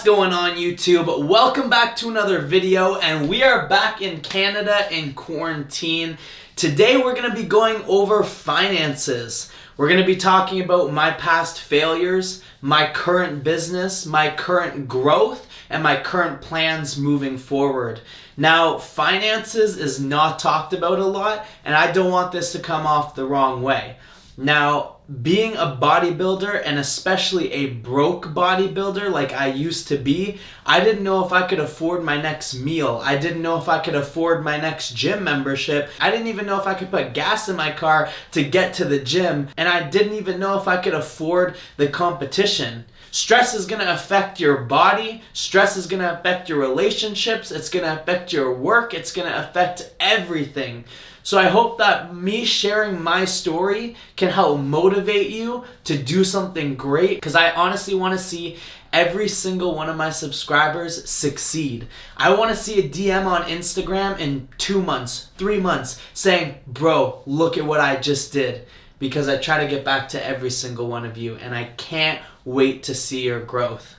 What's going on, YouTube? Welcome back to another video, and we are back in Canada in quarantine. Today we're going to be going over finances. We're going to be talking about my past failures, my current business, my current growth, and my current plans moving forward. Now, finances is not talked about a lot, and I don't want this to come off the wrong way. Now, being a bodybuilder, and especially a broke bodybuilder like I used to be, I didn't know if I could afford my next meal. I didn't know if I could afford my next gym membership. I didn't even know if I could put gas in my car to get to the gym. And I didn't even know if I could afford the competition. Stress is going to affect your body. Stress is going to affect your relationships. It's going to affect your work. It's going to affect everything. So I hope that me sharing my story can help motivate you to do something great, because I honestly want to see every single one of my subscribers succeed. I want to see a DM on Instagram in 2 months, 3 months saying, bro, look at what I just did. Because I try to get back to every single one of you, and I can't wait to see your growth.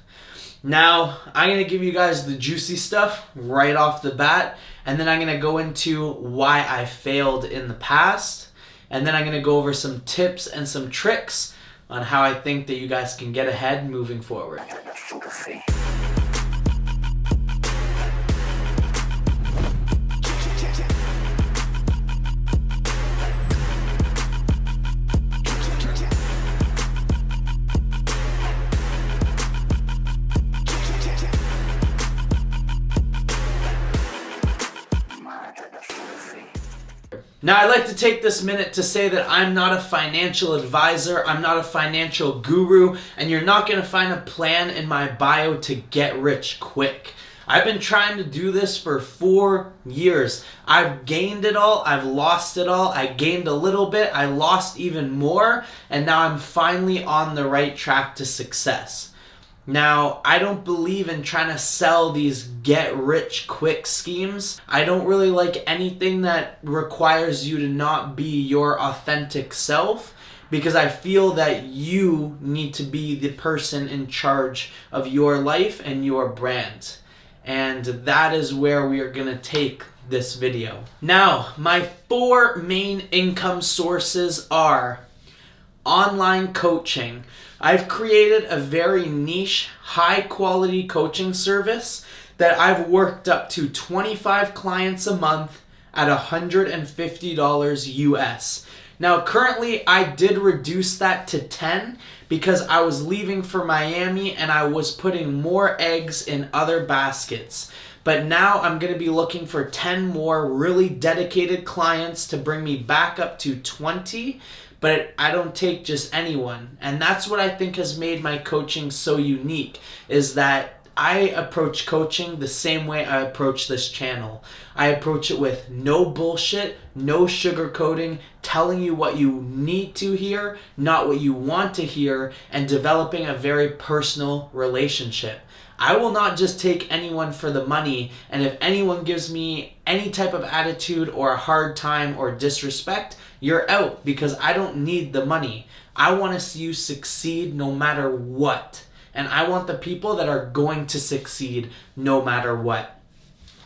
Now, I'm going to give you guys the juicy stuff right off the bat, and then I'm going to go into why I failed in the past, and then I'm going to go over some tips and some tricks on how I think that you guys can get ahead moving forward. Now, I'd like to take this minute to say that I'm not a financial advisor, I'm not a financial guru, and you're not going to find a plan in my bio to get rich quick. I've been trying to do this for 4 years. I've gained it all, I've lost it all, I gained a little bit, I lost even more, and now I'm finally on the right track to success. Now, I don't believe in trying to sell these get-rich-quick schemes. I don't really like anything that requires you to not be your authentic self, because I feel that you need to be the person in charge of your life and your brand. And that is where we are going to take this video. Now, my 4 main income sources are online coaching. I've created a very niche, high-quality coaching service that I've worked up to 25 clients a month at $150 US. Now, currently, I did reduce that to 10 because I was leaving for Miami and I was putting more eggs in other baskets. But now I'm going to be looking for 10 more really dedicated clients to bring me back up to 20. But I don't take just anyone. And that's what I think has made my coaching so unique, is that I approach coaching the same way I approach this channel. I approach it with no bullshit, no sugarcoating, telling you what you need to hear, not what you want to hear, and developing a very personal relationship. I will not just take anyone for the money, and if anyone gives me any type of attitude or a hard time or disrespect, you're out, because I don't need the money. I want to see you succeed no matter what. And I want the people that are going to succeed no matter what.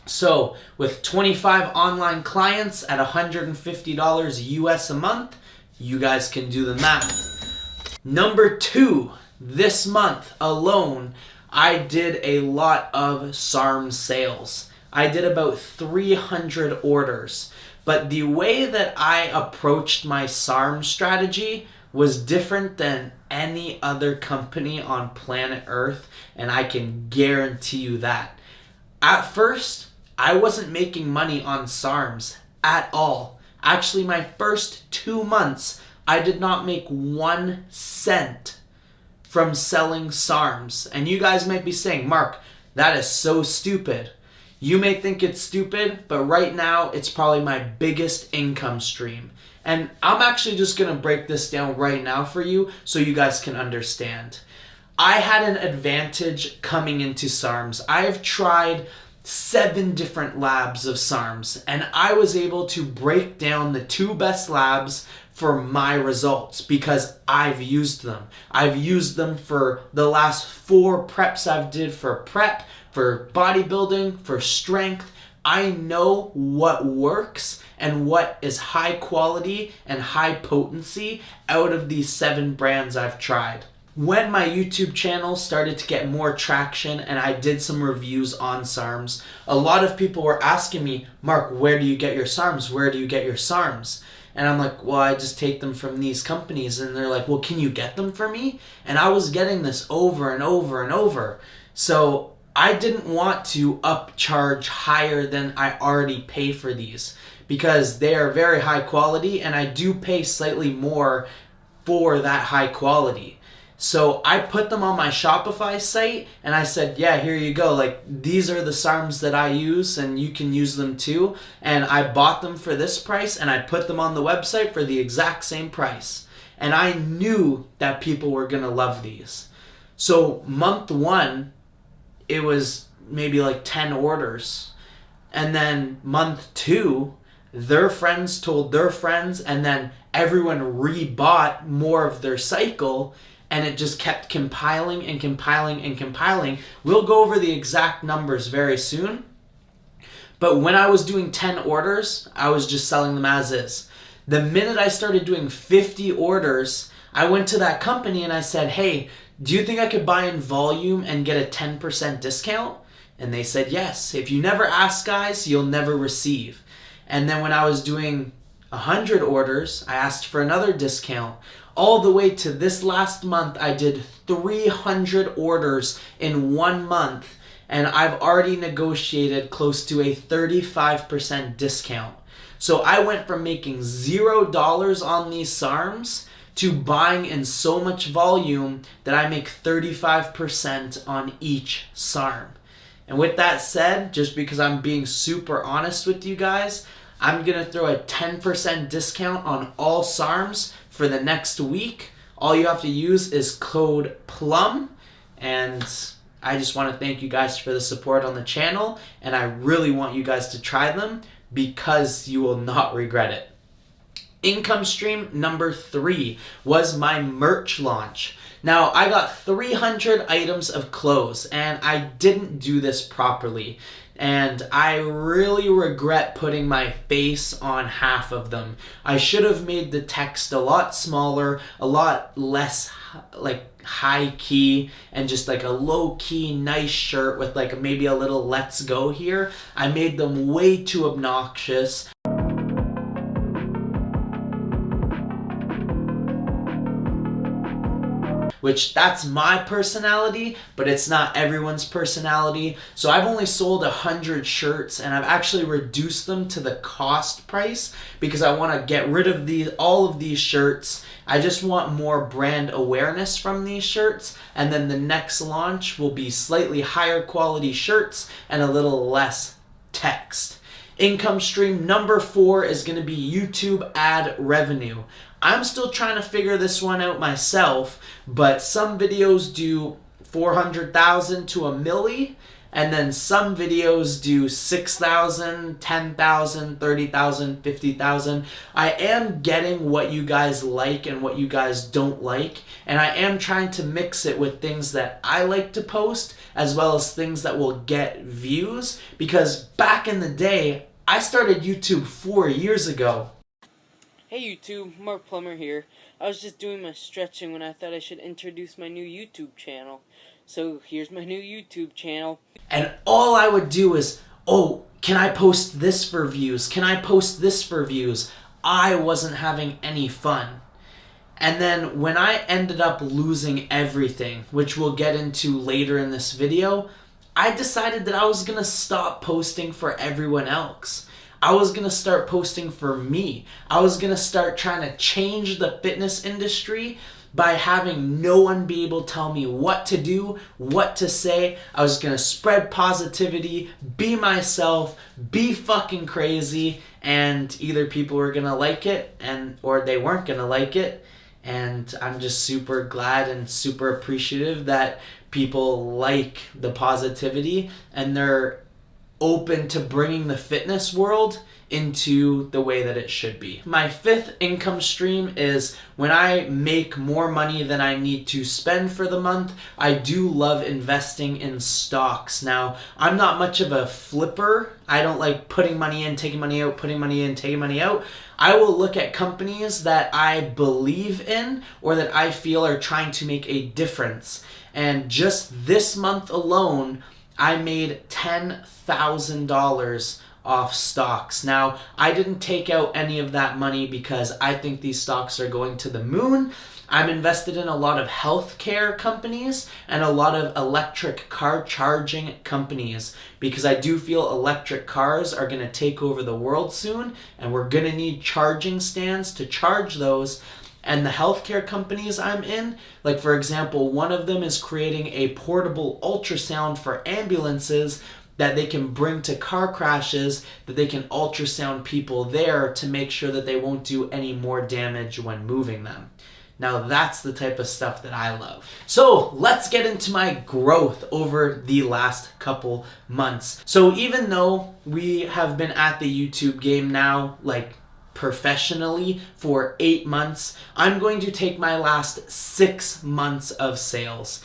So, with 25 online clients at $150 US a month, you guys can do the math. Number 2, this month alone, I did a lot of SARM sales. I did about 300 orders. But the way that I approached my SARM strategy was different than any other company on planet Earth, and I can guarantee you that. At first, I wasn't making money on SARMs at all. Actually, my first 2 months, I did not make 1 cent from selling SARMs. And you guys might be saying, Mark, that is so stupid. You may think it's stupid, but right now it's probably my biggest income stream. And I'm actually just going to break this down right now for you so you guys can understand. I had an advantage coming into SARMs. I've tried 7 different labs of SARMs, and I was able to break down the 2 best labs for my results because I've used them. I've used them for the last 4 preps I've did for prep, for bodybuilding, for strength. I know what works and what is high quality and high potency out of these 7 brands I've tried. When my YouTube channel started to get more traction and I did some reviews on SARMs, a lot of people were asking me, Mark, where do you get your SARMs? Where do you get your SARMs? And I'm like, well, I just take them from these companies. And they're like, well, can you get them for me? And I was getting this over and over and over. So I didn't want to upcharge higher than I already pay for these because they are very high quality and I do pay slightly more for that high quality. So I put them on my Shopify site and I said, yeah, here you go. Like, these are the SARMs that I use and you can use them too. And I bought them for this price and I put them on the website for the exact same price. And I knew that people were going to love these. So month 1, it was maybe like 10 orders. And then month 2, their friends told their friends and then everyone rebought more of their cycle. And it just kept compiling and compiling and compiling. We'll go over the exact numbers very soon. But when I was doing 10 orders, I was just selling them as is. The minute I started doing 50 orders, I went to that company and I said, hey, do you think I could buy in volume and get a 10% discount? And they said yes. If you never ask, guys, you'll never receive. And then when I was doing 100 orders, I asked for another discount. All the way to this last month, I did 300 orders in 1 month, and I've already negotiated close to a 35% discount. So I went from making $0 on these SARMs to buying in so much volume that I make 35% on each SARM. And with that said, just because I'm being super honest with you guys, I'm going to throw a 10% discount on all SARMs for the next week. All you have to use is code PLUM. And I just want to thank you guys for the support on the channel. And I really want you guys to try them because you will not regret it. Income stream number 3 was my merch launch. Now, I got 300 items of clothes and I didn't do this properly. And I really regret putting my face on half of them. I should have made the text a lot smaller, a lot less like high key, and just like a low key nice shirt with like maybe a little let's go here. I made them way too obnoxious. Which that's my personality, but it's not everyone's personality. So I've only sold 100 shirts and I've actually reduced them to the cost price because I want to get rid of all of these shirts. I just want more brand awareness from these shirts, and then the next launch will be slightly higher quality shirts and a little less text. Income stream number 4 is going to be YouTube ad revenue. I'm still trying to figure this one out myself, but some videos do 400,000 to a milli, and then some videos do 6,000, 10,000, 30,000, 50,000. I am getting what you guys like and what you guys don't like, and I am trying to mix it with things that I like to post as well as things that will get views, because back in the day, I started YouTube 4 years ago. Hey YouTube, Mark Plummer here. I was just doing my stretching when I thought I should introduce my new YouTube channel. So here's my new YouTube channel. And all I would do is, oh, can I post this for views? Can I post this for views? I wasn't having any fun. And then when I ended up losing everything, which we'll get into later in this video, I decided that I was going to stop posting for everyone else. I was going to start posting for me. I was going to start trying to change the fitness industry by having no one be able to tell me what to do, what to say. I was going to spread positivity, be myself, be fucking crazy, and either people were going to like it or they weren't going to like it. And I'm just super glad and super appreciative that people like the positivity and they're open to bringing the fitness world into the way that it should be. My fifth income stream is when I make more money than I need to spend for the month, I do love investing in stocks. Now, I'm not much of a flipper. I don't like putting money in, taking money out, putting money in, taking money out. I will look at companies that I believe in or that I feel are trying to make a difference. And just this month alone, I made $10,000 off stocks. Now, I didn't take out any of that money because I think these stocks are going to the moon. I'm invested in a lot of healthcare companies and a lot of electric car charging companies because I do feel electric cars are going to take over the world soon, and we're going to need charging stands to charge those. And the healthcare companies I'm in, like for example, one of them is creating a portable ultrasound for ambulances that they can bring to car crashes, that they can ultrasound people there to make sure that they won't do any more damage when moving them. Now that's the type of stuff that I love. So let's get into my growth over the last couple months. So even though we have been at the YouTube game now, like professionally for 8 months, I'm going to take my last 6 months of sales.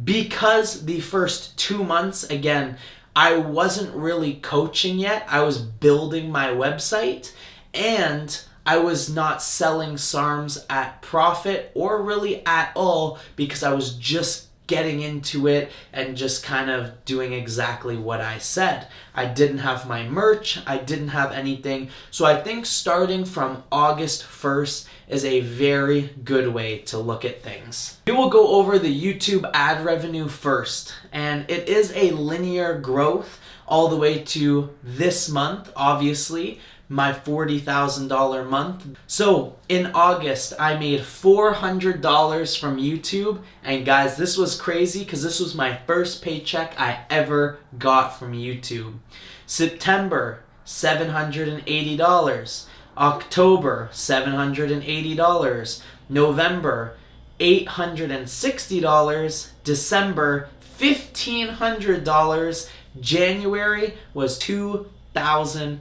Because the first 2 months, again, I wasn't really coaching yet. I was building my website and I was not selling SARMs at profit or really at all because I was just getting into it and just kind of doing exactly what I said. I didn't have my merch. I didn't have anything. So I think starting from August 1st is a very good way to look at things. We will go over the YouTube ad revenue first, and it is a linear growth all the way to this month, obviously, my $40,000 month. So in August, I made $400 from YouTube. And guys, this was crazy because this was my first paycheck I ever got from YouTube. September, $780. October, $780. November, $860. December, $1,500. January was $2,000.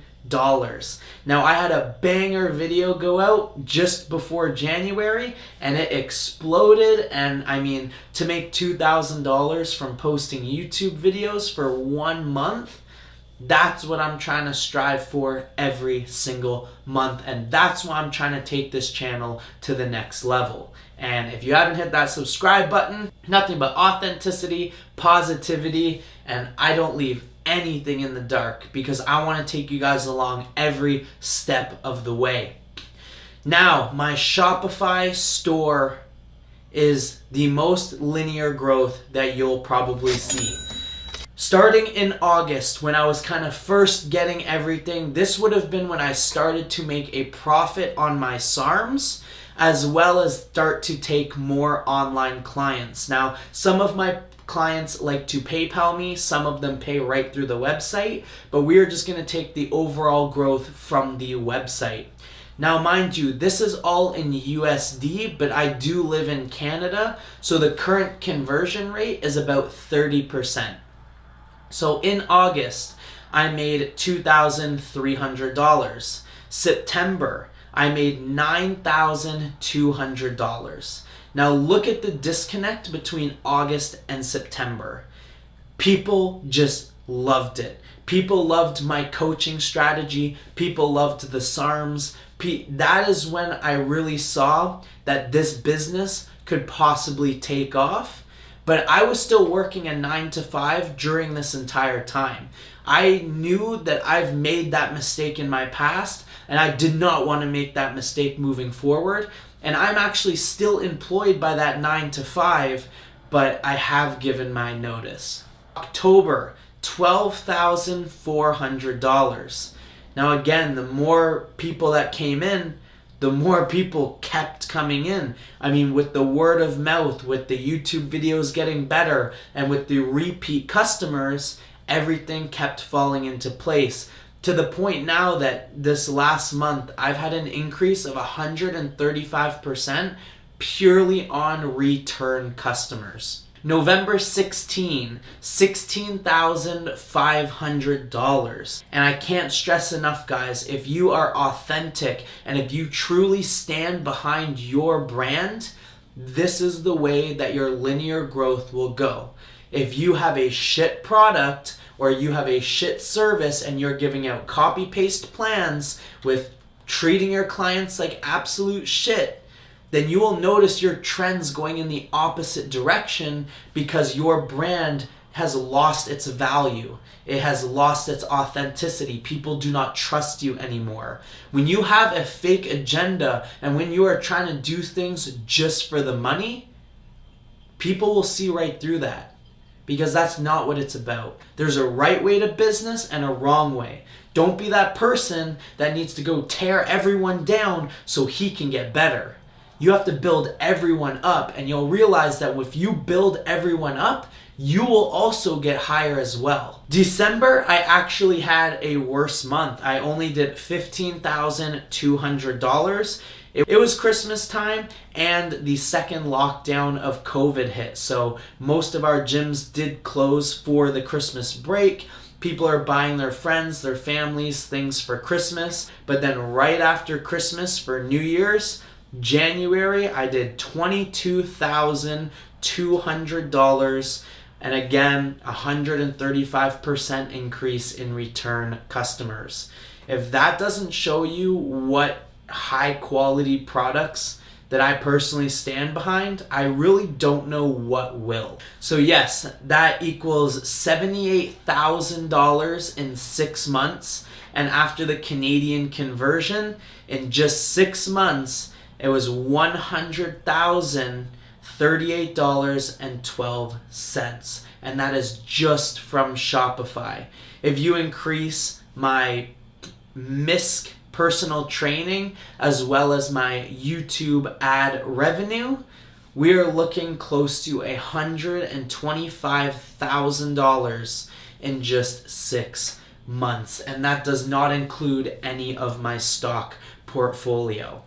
Now I had a banger video go out just before January and it exploded, and I mean, to make $2,000 from posting YouTube videos for 1 month, that's what I'm trying to strive for every single month, and that's why I'm trying to take this channel to the next level. And if you haven't hit that subscribe button, nothing but authenticity, positivity, and I don't leave anything in the dark because I want to take you guys along every step of the way. Now, my Shopify store is the most linear growth that you'll probably see. Starting in August, when I was kind of first getting everything, this would have been when I started to make a profit on my SARMs, as well as start to take more online clients. Now, some of my clients like to PayPal me, some of them pay right through the website, but we're just going to take the overall growth from the website. Now, mind you, this is all in USD, but I do live in Canada, so the current conversion rate is about 30%. So in August, I made $2,300. September, I made $9,200. Now look at the disconnect between August and September. People just loved it. People loved my coaching strategy. People loved the SARMs. That is when I really saw that this business could possibly take off. But I was still working a 9 to 5 during this entire time. I knew that I've made that mistake in my past, and I did not want to make that mistake moving forward. And I'm actually still employed by that 9 to 5, but I have given my notice. October, $12,400. Now again, the more people that came in, the more people kept coming in. I mean, with the word of mouth, with the YouTube videos getting better, and with the repeat customers, everything kept falling into place. To the point now that this last month, I've had an increase of 135% purely on return customers. November 16, $16,500. And I can't stress enough, guys, if you are authentic and if you truly stand behind your brand, this is the way that your linear growth will go. If you have a shit product or you have a shit service and you're giving out copy-paste plans with treating your clients like absolute shit, then you will notice your trends going in the opposite direction because your brand has lost its value. It has lost its authenticity. People do not trust you anymore. When you have a fake agenda and when you are trying to do things just for the money, people will see right through that because that's not what it's about. There's a right way to business and a wrong way. Don't be that person that needs to go tear everyone down so he can get better. You have to build everyone up, and you'll realize that if you build everyone up, you will also get higher as well. December, I actually had a worse month. I only did $15,200. It was Christmas time and the second lockdown of COVID hit. So most of our gyms did close for the Christmas break. People are buying their friends, their families, things for Christmas. But then right after Christmas for New Year's, January, I did $22,200, and again, 135% increase in return customers. If that doesn't show you what high quality products that I personally stand behind, I really don't know what will. So yes, that equals $78,000 in 6 months, and after the Canadian conversion, in just 6 months, it was $100,038.12, and that is just from Shopify. If you increase my MISC personal training as well as my YouTube ad revenue, we are looking close to $125,000 in just 6 months, and that does not include any of my stock portfolio.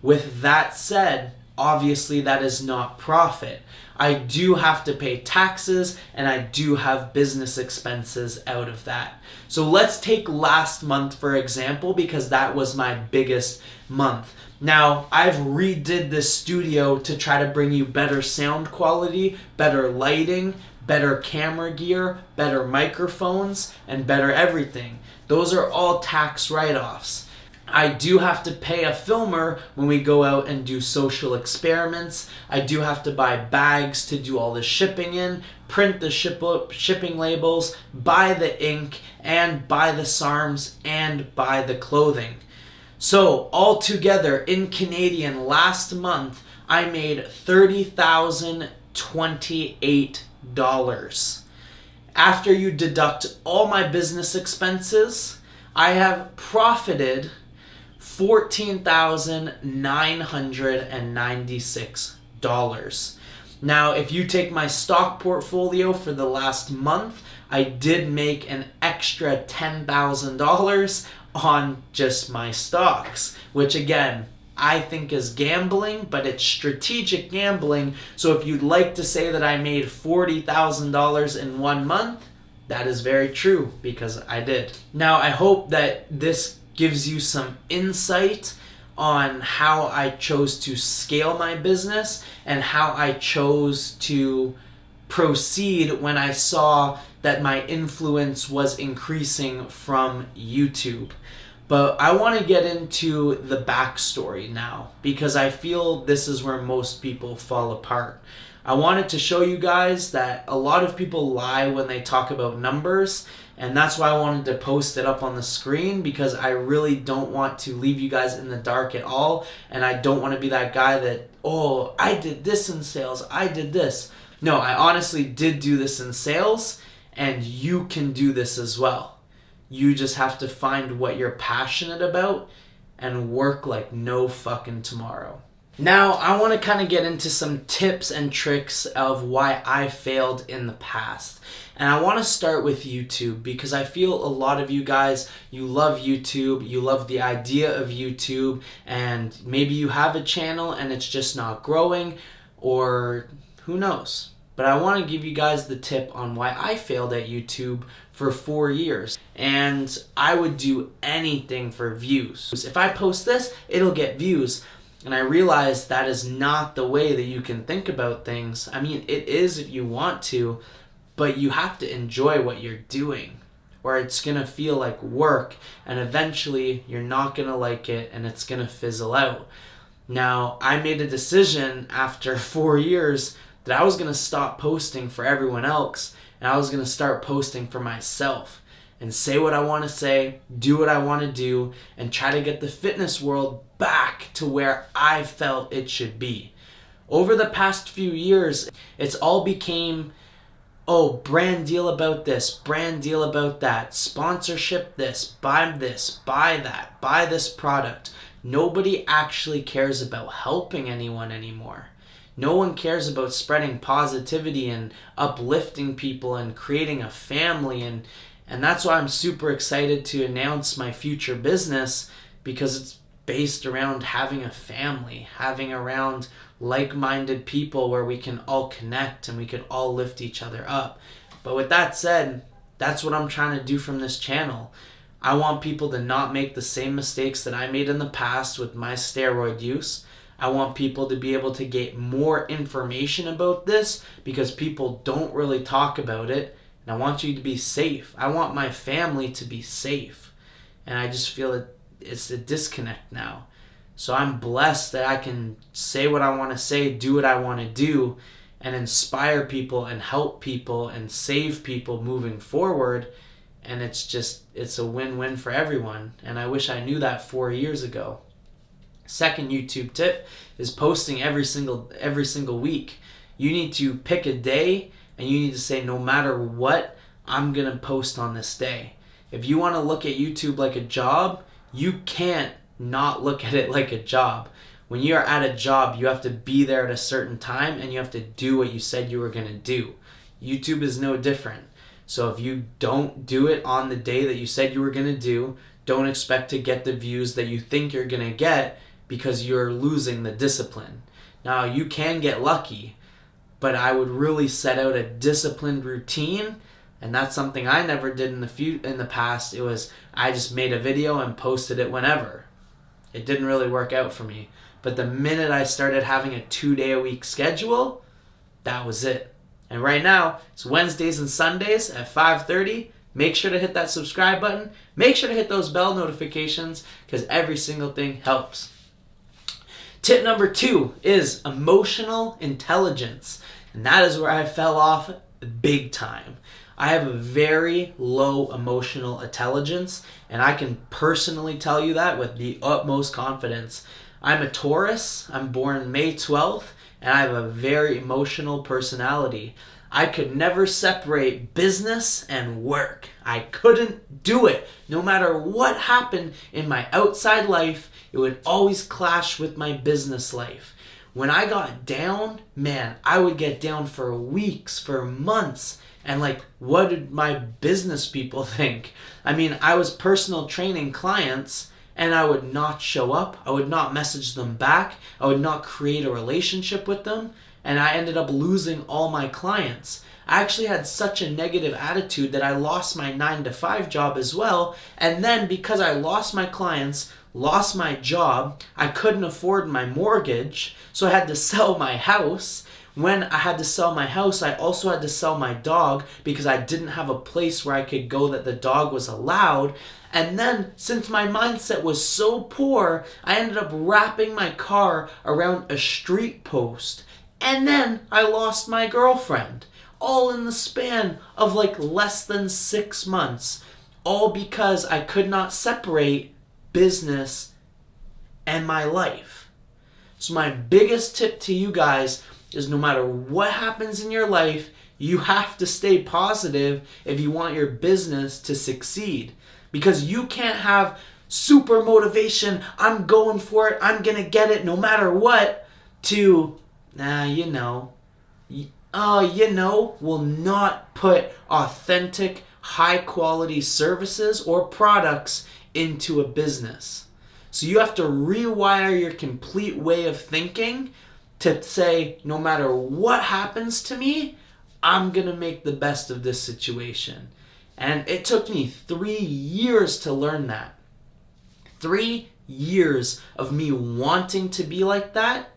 With that said, obviously that is not profit. I do have to pay taxes and I do have business expenses out of that. So let's take last month for example, because that was my biggest month. Now, I've redid this studio to try to bring you better sound quality, better lighting, better camera gear, better microphones, and better everything. Those are all tax write-offs. I do have to pay a filmer when we go out and do social experiments. I do have to buy bags to do all the shipping in, print the shipping labels, buy the ink, and buy the SARMs, and buy the clothing. So altogether in Canadian last month, I made $30,028. After you deduct all my business expenses, I have profited $14,996. Now, if you take my stock portfolio for the last month, I did make an extra $10,000 on just my stocks, which again, I think is gambling, but it's strategic gambling. So if you'd like to say that I made $40,000 in 1 month, that is very true because I did. Now, I hope that this gives you some insight on how I chose to scale my business and how I chose to proceed when I saw that my influence was increasing from YouTube. But I want to get into the backstory now because I feel this is where most people fall apart. I wanted to show you guys that a lot of people lie when they talk about numbers, and that's why I wanted to post it up on the screen because I really don't want to leave you guys in the dark at all, and I don't want to be that guy that, oh, I did this in sales, I did this. No, I honestly did do this in sales, and you can do this as well. You just have to find what you're passionate about and work like no fucking tomorrow. Now, I want to kind of get into some tips and tricks of why I failed in the past. And I want to start with YouTube because I feel a lot of you guys, you love YouTube, you love the idea of YouTube, and maybe you have a channel and it's just not growing, or who knows. but I want to give you guys the tip on why I failed at YouTube for 4 years. And I would do anything for views. If I post this, it'll get views. And I realized that is not the way that you can think about things. I mean, it is if you want to, but you have to enjoy what you're doing, or it's going to feel like work, and eventually you're not going to like it and it's going to fizzle out. Now, I made a decision after 4 years that I was going to stop posting for everyone else, and I was going to start posting for myself and say what I want to say, do what I want to do, and try to get the fitness world back to where I felt it should be. Over the past few years, it's all became, oh, brand deal about this, brand deal about that, sponsorship this, buy that, buy this product. Nobody actually cares about helping anyone anymore. No one cares about spreading positivity and uplifting people and creating a family, and that's why I'm super excited to announce my future business, because it's based around having a family, having around like-minded people where we can all connect and we can all lift each other up. But with that said, that's what I'm trying to do from this channel. I want people to not make the same mistakes that I made in the past with my steroid use. I want people to be able to get more information about this because people don't really talk about it. And I want you to be safe. I want my family to be safe. And I just feel that it's a disconnect now. So I'm blessed that I can say what I want to say, do what I want to do, and inspire people and help people and save people moving forward. And it's a win-win for everyone. And I wish I knew that 4 years ago. Second YouTube tip is posting every single week. You need to pick a day and you need to say, no matter what, I'm going to post on this day. If you want to look at YouTube like a job, you can't not look at it like a job. When you're at a job, you have to be there at a certain time and you have to do what you said you were going to do. YouTube is no different. So if you don't do it on the day that you said you were going to do, don't expect to get the views that you think you're going to get, because you're losing the discipline. Now, you can get lucky, but I would really set out a disciplined routine, and that's something I never did in the past. It was I just made a video and posted it whenever. It didn't really work out for me. But the minute I started having a 2-day-a-week schedule, that was it. And right now, it's Wednesdays and Sundays at 5:30. Make sure to hit that subscribe button. Make sure to hit those bell notifications, because every single thing helps. Tip number 2 is emotional intelligence. And that is where I fell off big time. I have a very low emotional intelligence, and I can personally tell you that with the utmost confidence. I'm a Taurus. I'm born May 12th, and I have a very emotional personality. I could never separate business and work. I couldn't do it. No matter what happened in my outside life, it would always clash with my business life. When I got down, man, I would get down for weeks, for months. And what did my business people think? I mean, I was personal training clients, and I would not show up. I would not message them back. I would not create a relationship with them. And I ended up losing all my clients. I actually had such a negative attitude that I lost my 9-to-5 job as well. And then because I lost my clients, lost my job, I couldn't afford my mortgage, so I had to sell my house. When I had to sell my house, I also had to sell my dog because I didn't have a place where I could go that the dog was allowed. And then, since my mindset was so poor, I ended up wrapping my car around a street post. And then I lost my girlfriend. All in the span of less than 6 months. All because I could not separate business and my life. So my biggest tip to you guys is, no matter what happens in your life, you have to stay positive if you want your business to succeed. Because you can't have super motivation, I'm going for it, I'm going to get it no matter what, to, will not put authentic, high quality services or products into a business. So you have to rewire your complete way of thinking to say, no matter what happens to me, I'm going to make the best of this situation. And it took me 3 years to learn that. 3 years of me wanting to be like that.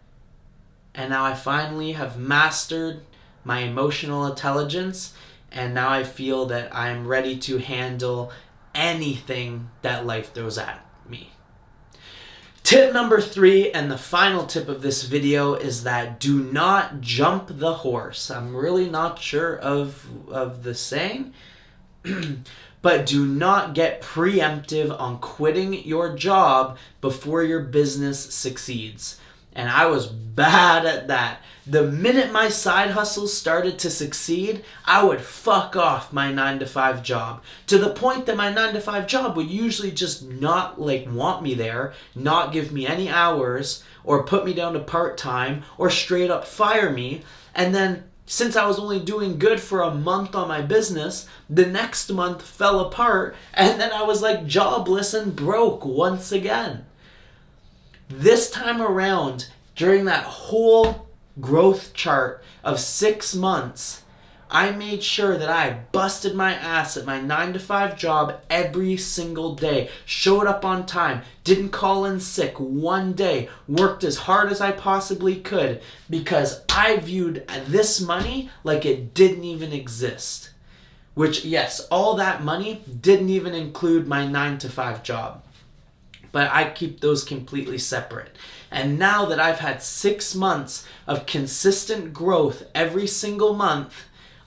And now I finally have mastered my emotional intelligence. And now I feel that I'm ready to handle anything that life throws at me. Tip number 3, and the final tip of this video, is that do not jump the horse. I'm really not sure of the saying, but do not get preemptive on quitting your job before your business succeeds. And I was bad at that. The minute my side hustles started to succeed, I would fuck off my 9-to-5 job. To the point that my 9-to-5 job would usually just not want me there, not give me any hours, or put me down to part-time, or straight up fire me. And then, since I was only doing good for a month on my business, the next month fell apart, and then I was jobless and broke once again. This time around, during that whole growth chart of 6 months, I made sure that I busted my ass at my 9-to-5 job every single day, showed up on time, didn't call in sick one day, worked as hard as I possibly could, because I viewed this money like it didn't even exist. Which, yes, all that money didn't even include my 9-to-5 job. But I keep those completely separate. And now that I've had 6 months of consistent growth every single month,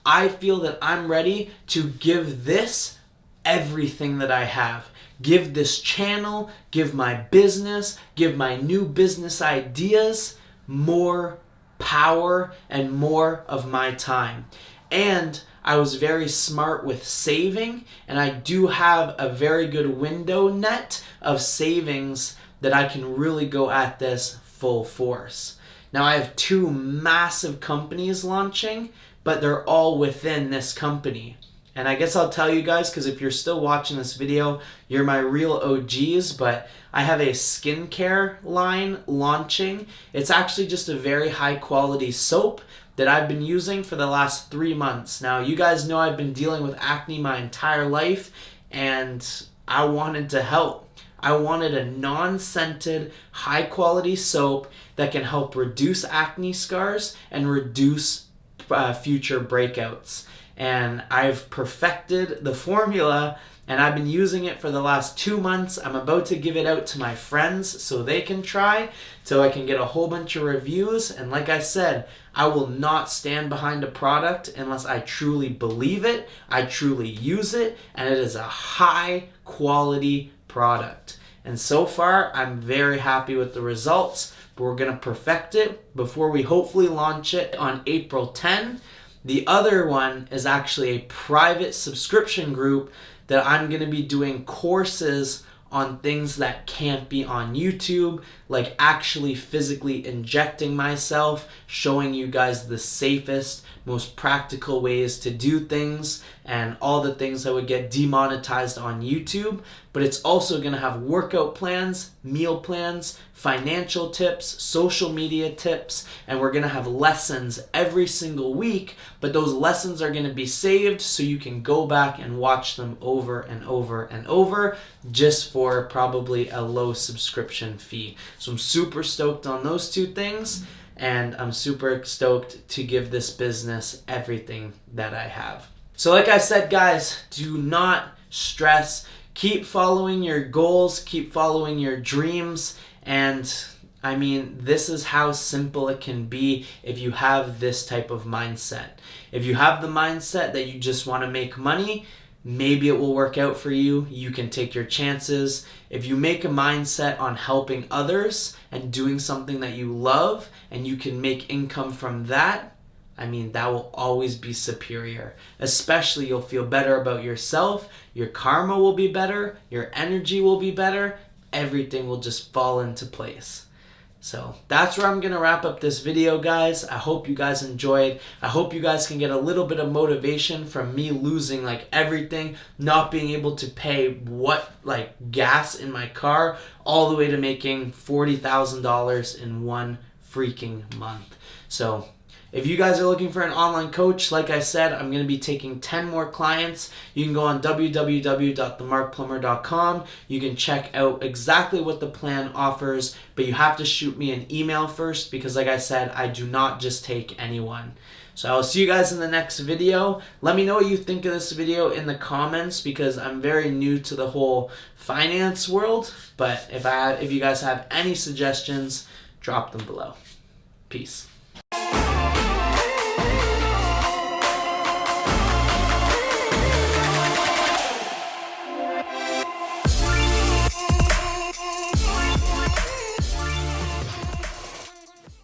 I feel that I'm ready to give this everything that I have. Give this channel, give my business, give my new business ideas more power and more of my time. And I was very smart with saving, and I do have a very good window net of savings that I can really go at this full force. Now I have 2 massive companies launching, but they're all within this company. And I guess I'll tell you guys, because if you're still watching this video, you're my real OGs, but I have a skincare line launching. It's actually just a very high quality soap that I've been using for the last 3 months. Now, you guys know I've been dealing with acne my entire life, and I wanted to help. I wanted a non-scented, high-quality soap that can help reduce acne scars and reduce future breakouts. And I've perfected the formula, and I've been using it for the last 2 months. I'm about to give it out to my friends so they can try, so I can get a whole bunch of reviews. And like I said, I will not stand behind a product unless I truly believe it, I truly use it, and it is a high quality product. And so far, I'm very happy with the results, but we're going to perfect it before we hopefully launch it on April 10. The other one is actually a private subscription group that I'm going to be doing courses on things that can't be on YouTube, like actually physically injecting myself, showing you guys the safest, most practical ways to do things, and all the things that would get demonetized on YouTube. But it's also going to have workout plans, meal plans, financial tips, social media tips, and we're going to have lessons every single week, but those lessons are going to be saved so you can go back and watch them over and over and over, just for probably a low subscription fee. So I'm super stoked on those 2 things, and I'm super stoked to give this business everything that I have. So like I said, guys, do not stress. Keep following your goals, keep following your dreams, and I mean, this is how simple it can be if you have this type of mindset. If you have the mindset that you just want to make money, maybe it will work out for you. You can take your chances. If you make a mindset on helping others and doing something that you love, and you can make income from that, I mean, that will always be superior. Especially, you'll feel better about yourself, your karma will be better, your energy will be better, everything will just fall into place. So that's where I'm going to wrap up this video, guys. I hope you guys enjoyed. I hope you guys can get a little bit of motivation from me losing everything, not being able to pay gas in my car, all the way to making $40,000 in one freaking month. So If you guys are looking for an online coach, like I said, I'm going to be taking 10 more clients. You can go on www.themarkplummer.com. You can check out exactly what the plan offers, but you have to shoot me an email first because, like I said, I do not just take anyone. So I will see you guys in the next video. Let me know what you think of this video in the comments because I'm very new to the whole finance world. But if you guys have any suggestions, drop them below. Peace.